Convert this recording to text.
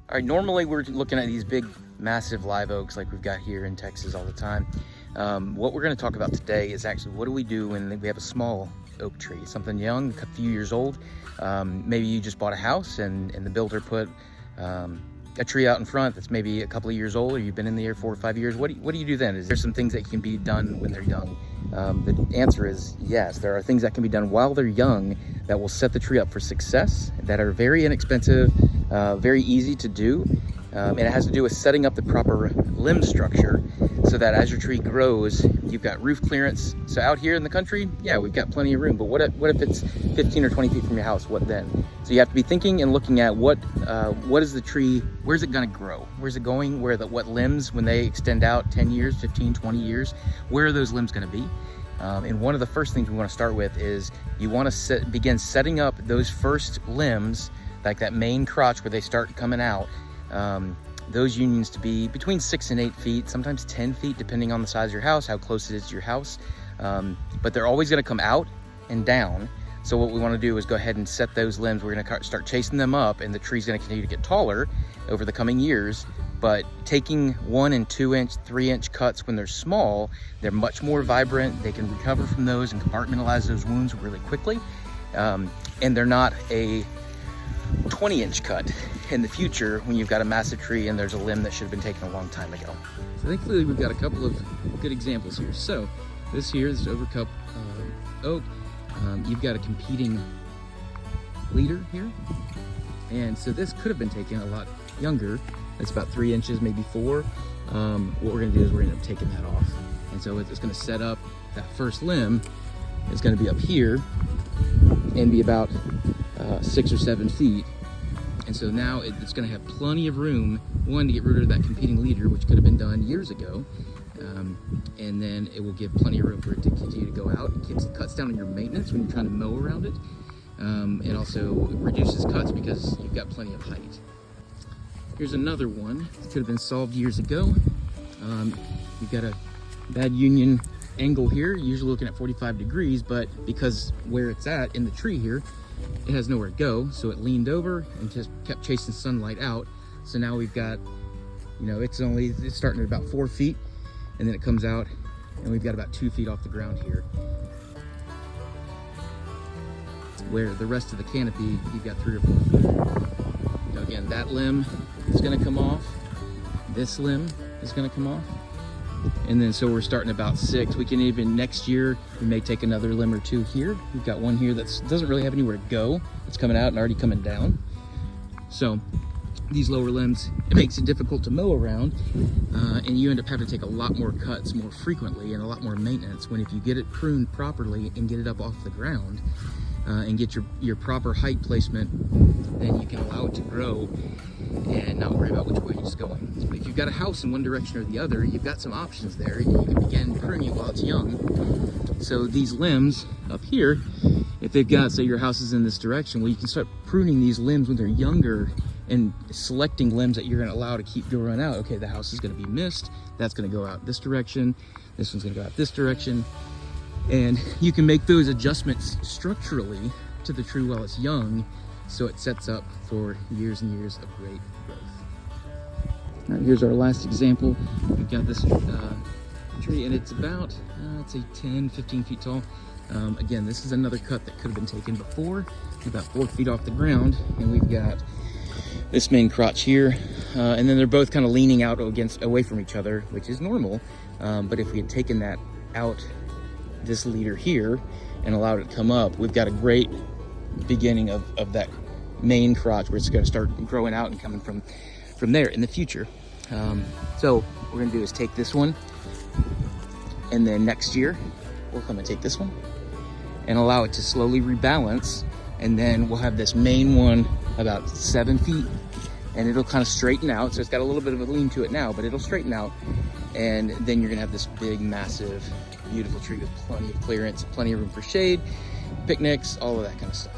All right, normally we're looking at these big, massive live oaks like we've got here in Texas all the time. What we're gonna talk about today is actually what do we do when we have a small oak tree, something young, a few years old. Maybe you just bought a house and the builder put a tree out in front that's maybe a couple of years old, or you've been in the air 4 or 5 years. What do you do then? Is there some things that can be done when they're young? The answer is yes. There are things that can be done while they're young that will set the tree up for success, that are very inexpensive, very easy to do. And it has to do with setting up the proper limb structure so that as your tree grows, you've got roof clearance. So out here in the country, yeah, we've got plenty of room, but what if it's 15 or 20 feet from your house? What then? So you have to be thinking and looking at what is the tree, where's it gonna grow? Where's it going? What limbs, when they extend out 10 years, 15, 20 years, where are those limbs gonna be? And one of the first things we wanna start with is you wanna begin setting up those first limbs, like that main crotch where they start coming out. Those unions to be between 6 and 8 feet, sometimes 10 feet, depending on the size of your house, how close it is to your house. But they're always gonna come out and down. So what we wanna do is go ahead and set those limbs. We're gonna start chasing them up, and the tree's gonna continue to get taller over the coming years. But taking 1 and 2 inch, 3 inch cuts when they're small, they're much more vibrant. They can recover from those and compartmentalize those wounds really quickly. And they're not a 20-inch cut in the future when you've got a massive tree and there's a limb that should have been taken a long time ago. So thankfully we've got a couple of good examples here. So this here is overcup oak. You've got a competing leader here. And so this could have been taken a lot younger. It's about 3 inches, maybe 4. What we're gonna do is we're gonna end up taking that off. And so it's gonna set up, that first limb is gonna be up here and be about 6 or 7 feet. And so now it's gonna have plenty of room, one, to get rid of that competing leader, which could have been done years ago. And then it will give plenty of room for it to continue to go out. It cuts down on your maintenance when you're trying to mow around it. It also reduces cuts because you've got plenty of height. Here's another one that could have been solved years ago. You've got a bad union angle here, usually looking at 45 degrees, but because where it's at in the tree here, it has nowhere to go, so it leaned over and just kept chasing sunlight out. So now we've got, it's starting at about 4 feet, and then it comes out, and we've got about 2 feet off the ground here. Where the rest of the canopy, you've got 3 or 4 feet. Now again, that limb is gonna come off. This limb is gonna come off. And then so we're starting about 6. We can even, next year, we may take another limb or 2 here. We've got one here that doesn't really have anywhere to go. It's coming out and already coming down. So these lower limbs, it makes it difficult to mow around, and you end up having to take a lot more cuts more frequently and a lot more maintenance, when if you get it pruned properly and get it up off the ground and get your proper height placement, then you can allow it to grow and not worry about which way it's going. But if you've got a house in one direction or the other, you've got some options there. You can begin pruning it while it's young. So these limbs up here, if they've got, say your house is in this direction, well, you can start pruning these limbs when they're younger and selecting limbs that you're gonna allow to keep growing out. Okay, the house is gonna be missed. That's gonna go out this direction. This one's gonna go out this direction. And you can make those adjustments structurally to the tree while it's young, so it sets up for years and years of great growth. All right, here's our last example. We've got this tree, and it's about, I'd say 10, 15 feet tall. Again, this is another cut that could have been taken before, about 4 feet off the ground, and we've got this main crotch here, and then they're both kind of leaning out away from each other, which is normal. But if we had taken that out, this leader here, and allowed it to come up, we've got a great beginning of that main crotch where it's going to start growing out and coming from there in the future. So what we're going to do is take this one, and then next year we'll come and take this one and allow it to slowly rebalance, and then we'll have this main one about 7 feet, and it'll kind of straighten out. So it's got a little bit of a lean to it now, but it'll straighten out, and then you're gonna have this big, massive, beautiful tree with plenty of clearance, plenty of room for shade, picnics, all of that kind of stuff.